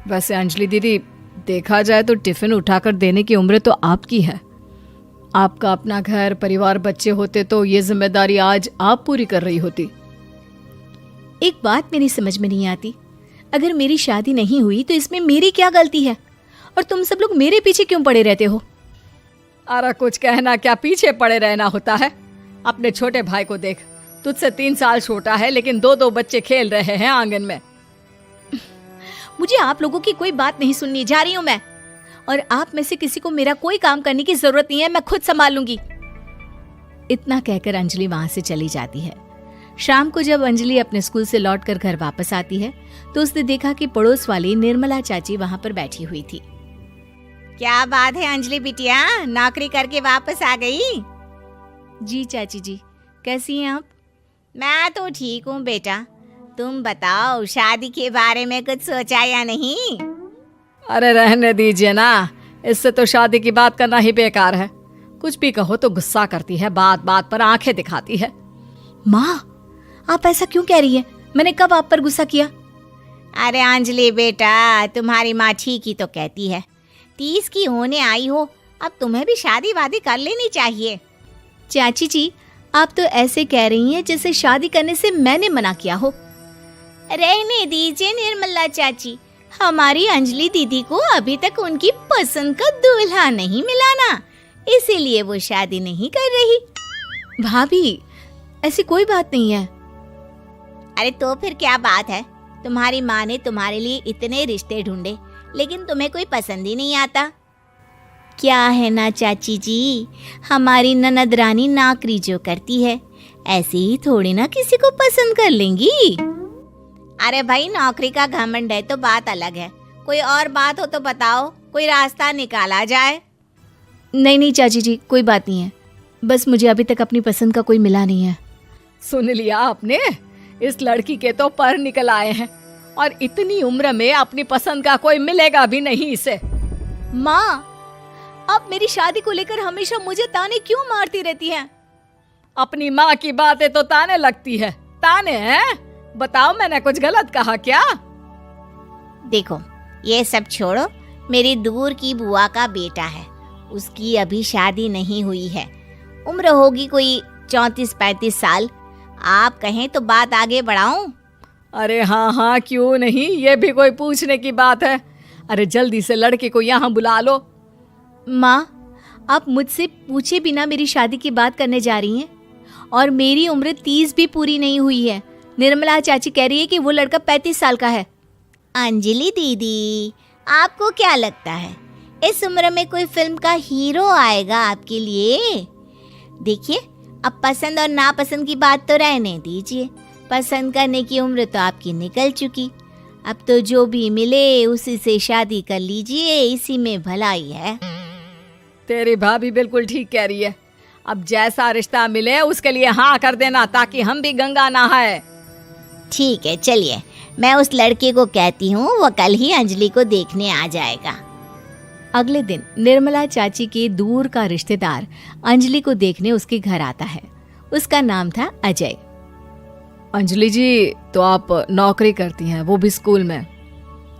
वैसे अंजलि दीदी, देखा जाए तो टिफिन उठाकर देने की उम्र तो आपकी है। आपका अपना घर परिवार बच्चे होते तो ये जिम्मेदारी आज आप पूरी कर रही होती। एक बात मेरी समझ में नहीं आती, अगर मेरी शादी नहीं हुई तो इसमें मेरी क्या गलती है, और तुम सब लोग मेरे पीछे क्यों पड़े रहते हो? अरे कुछ कहना क्या, पीछे पड़े रहना होता है। अपने छोटे भाई को देख, तुझसे 3 साल छोटा है लेकिन 2 बच्चे खेल रहे हैं आंगन में। मुझे आप लोगों की कोई बात नहीं सुननी, जा रही हूं मैं। और आप में से किसी को मेरा कोई काम करने की जरूरत नहीं है, मैं खुद संभाल लूंगी। इतना कहकर अंजलि वहां से चली जाती है। शाम को जब अंजलि अपने स्कूल से लौटकर घर वापस आती है तो उसने देखा कि पड़ोस वाली निर्मला चाची वहां पर बैठी हुई थी। क्या बात है अंजलि बिटिया, नौकरी करके वापस आ गई? जी चाची जी, कैसी हैं आप? मैं तो ठीक हूँ बेटा, तुम बताओ शादी के बारे में कुछ सोचा या नहीं? अरे रहने दीजिए ना, इससे तो शादी की बात करना ही बेकार है। कुछ भी कहो तो गुस्सा करती है, बात बात पर आंखें दिखाती है। माँ, आप ऐसा क्यों कह रही है? मैंने कब आप पर गुस्सा किया? अरे अंजलि बेटा, तुम्हारी माँ ठीक ही तो कहती है। 30 की होने आई हो, अब तुम्हें भी शादी वादी कर लेनी चाहिए। चाची जी, आप तो ऐसे कह रही हैं जैसे शादी करने से मैंने मना किया हो। रहने दीजिए निर्मला चाची, हमारी अंजलि दीदी को अभी तक उनकी पसंद का दूल्हा नहीं मिला ना, इसीलिए वो शादी नहीं कर रही। भाभी, ऐसी कोई बात नहीं है। अरे तो फिर क्या बात है? तुम्हारी माँ ने तुम्हारे लिए इतने रिश्ते ढूंढे लेकिन तुम्हें कोई पसंद ही नहीं आता। क्या है ना चाची जी, हमारी ननद रानी नौकरी जो करती है ऐसे ही थोड़ी ना किसी को पसंद कर लेंगी। अरे भाई, नौकरी का घमंड है तो बात अलग है, कोई और बात हो तो बताओ, कोई रास्ता निकाला जाए। नहीं नहीं चाची जी, कोई बात नहीं है, बस मुझे अभी तक अपनी पसंद का कोई मिला नहीं है। सुन लिया आपने, इस लड़की के तो पर निकल आए हैं और इतनी उम्र में अपनी पसंद का कोई मिलेगा भी नहीं इसे। माँ, आप मेरी शादी को लेकर हमेशा मुझे ताने क्यों मारती रहती हैं? अपनी माँ की बातें तो ताने लगती है। ताने हैं? बताओ, मैंने कुछ गलत कहा क्या? देखो, ये सब छोड़ो, मेरी दूर की बुआ का बेटा है, उसकी अभी शादी नहीं हुई है, उम्र होगी कोई 34-35 साल। आप कहें तो बात आगे बढ़ाऊं? अरे हाँ हाँ, क्यों नहीं, ये भी कोई पूछने की बात है। अरे जल्दी से लड़के को यहाँ बुला लो। माँ, आप मुझसे पूछे बिना मेरी शादी की बात करने जा रही हैं, और मेरी उम्र 30 भी पूरी नहीं हुई है। निर्मला चाची कह रही है कि वो लड़का 35 साल का है। अंजलि दीदी, आपको क्या लगता है इस उम्र में कोई फिल्म का हीरो आएगा आपके लिए? देखिए, अब पसंद और नापसंद की बात तो रहने दीजिए, पसंद करने की उम्र तो आपकी निकल चुकी। अब तो जो भी मिले उसी से शादी कर लीजिए, इसी में भलाई है। तेरी भाभी बिल्कुल ठीक कह रही है। अब जैसा रिश्ता मिले उसके लिए हाँ कर देना, ताकि हम भी गंगा नहाए। ठीक है, चलिए मैं उस लड़के को कहती हूँ, वो कल ही अंजलि को देखने आ जाएगा। अगले दिन निर्मला चाची के दूर का रिश्तेदार अंजलि को देखने उसके घर आता है। उसका नाम था अजय। अंजलि जी, तो आप नौकरी करती हैं, वो भी स्कूल में?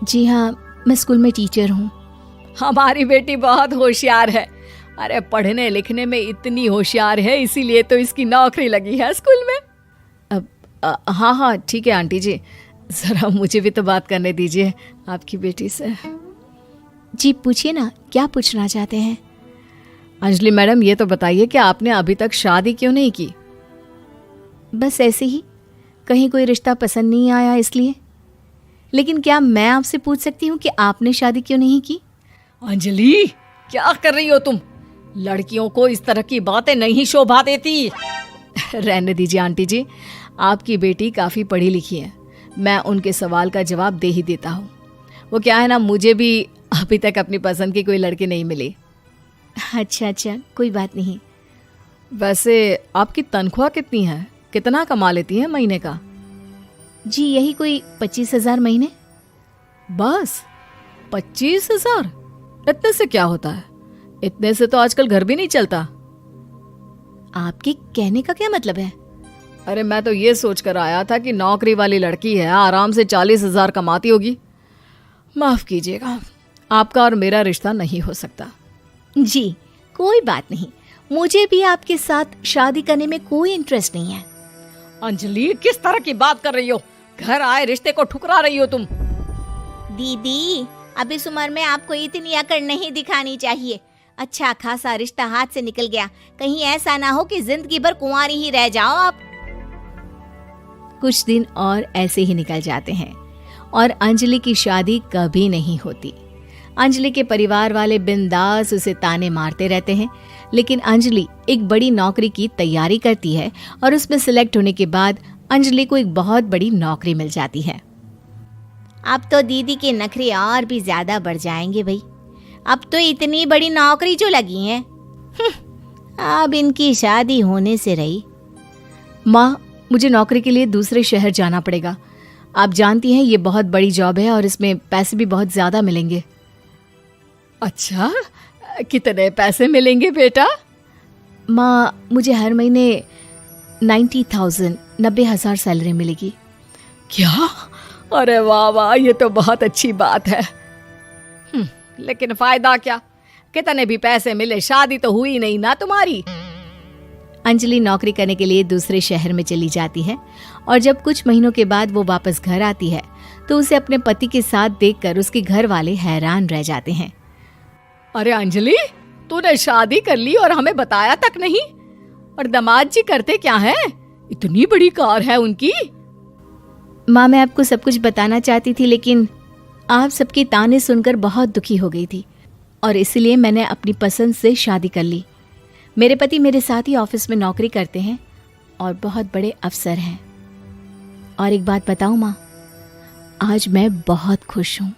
जी हाँ, मैं स्कूल में टीचर हूँ। हमारी बेटी बहुत होशियार है। अरे पढ़ने लिखने में इतनी होशियार है, इसीलिए तो इसकी नौकरी लगी है स्कूल में। हाँ हाँ ठीक है आंटी जी, जरा मुझे भी तो बात करने दीजिए आपकी बेटी से। जी पूछिए ना, क्या पूछना चाहते हैं? अंजलि मैडम, ये तो बताइए कि आपने अभी तक शादी क्यों नहीं की? बस ऐसे ही, कहीं कोई रिश्ता पसंद नहीं आया इसलिए। लेकिन क्या मैं आपसे पूछ सकती हूँ कि आपने शादी क्यों नहीं की? अंजलि, क्या कर रही हो तुम? लड़कियों को इस तरह की बातें नहीं शोभा देती। रहने दीजिए आंटी जी, आपकी बेटी काफ़ी पढ़ी लिखी है, मैं उनके सवाल का जवाब दे ही देता हूँ। वो क्या है ना, मुझे भी अभी तक अपनी पसंद की कोई लड़की नहीं मिली। अच्छा अच्छा, कोई बात नहीं। वैसे आपकी तनख्वाह कितनी है, कितना कमा लेती है महीने का? जी यही कोई 25,000 महीने। बस 25,000? इतने से क्या होता है? इतने से तो आजकल घर भी नहीं चलता। आपके कहने का क्या मतलब है? अरे मैं तो ये सोच कर आया था कि नौकरी वाली लड़की है, आराम से 40,000 कमाती होगी। माफ कीजिएगा, आपका और मेरा रिश्ता नहीं हो सकता। जी कोई बात नहीं, मुझे भी आपके साथ शादी करने में कोई इंटरेस्ट नहीं है। अंजलि, किस तरह की बात कर रही हो? घर आए रिश्ते को ठुकरा रही हो तुम। दीदी, अब इस उम्र में आपको इतनी अकड़ नहीं दिखानी चाहिए। अच्छा खासा रिश्ता हाथ से निकल गया, कहीं ऐसा ना हो कि जिंदगी भर कुंवारी ही रह जाओ आप। कुछ दिन और ऐसे ही निकल जाते हैं और अंजलि की शादी कभी नहीं होती। अंजलि के परिवार वाले बिंदास उसे ताने मारते रहते हैं, लेकिन अंजलि एक बड़ी नौकरी की तैयारी करती है और उसमें सिलेक्ट होने के बाद अंजलि को एक बहुत बड़ी नौकरी मिल जाती है। अब तो दीदी के नखरे और भी ज्यादा बढ़ जाएंगे भाई। अब तो इतनी बड़ी नौकरी जो लगी है, अब इनकी शादी होने से रही। माँ, मुझे नौकरी के लिए दूसरे शहर जाना पड़ेगा। आप जानती हैं ये बहुत बड़ी जॉब है और इसमें पैसे भी बहुत ज्यादा मिलेंगे। अच्छा, कितने पैसे मिलेंगे बेटा? माँ, मुझे हर महीने 90,000 सैलरी मिलेगी। क्या? अरे वाह वाह, ये तो बहुत अच्छी बात है। लेकिन फायदा क्या? कितने भी पैसे मिले, शादी तो हुई नहीं ना तुम्हारी। अंजलि नौकरी करने के लिए दूसरे शहर में चली जाती है और जब कुछ महीनों के बाद वो वापस घर आती है तो उसे अपने पति के साथ देखकर उसके घर वाले हैरान रह जाते हैं। अरे अंजलि, तूने शादी कर ली और हमें बताया तक नहीं। और दामाद जी करते क्या हैं? इतनी बड़ी कार है उनकी। माँ, मैं आपको सब कुछ बताना चाहती थी, लेकिन आप सबके ताने सुनकर बहुत दुखी हो गई थी और इसलिए मैंने अपनी पसंद से शादी कर ली। मेरे पति मेरे साथ ही ऑफिस में नौकरी करते हैं और बहुत बड़े अफसर हैं। और एक बात बताऊं माँ, आज मैं बहुत खुश हूँ।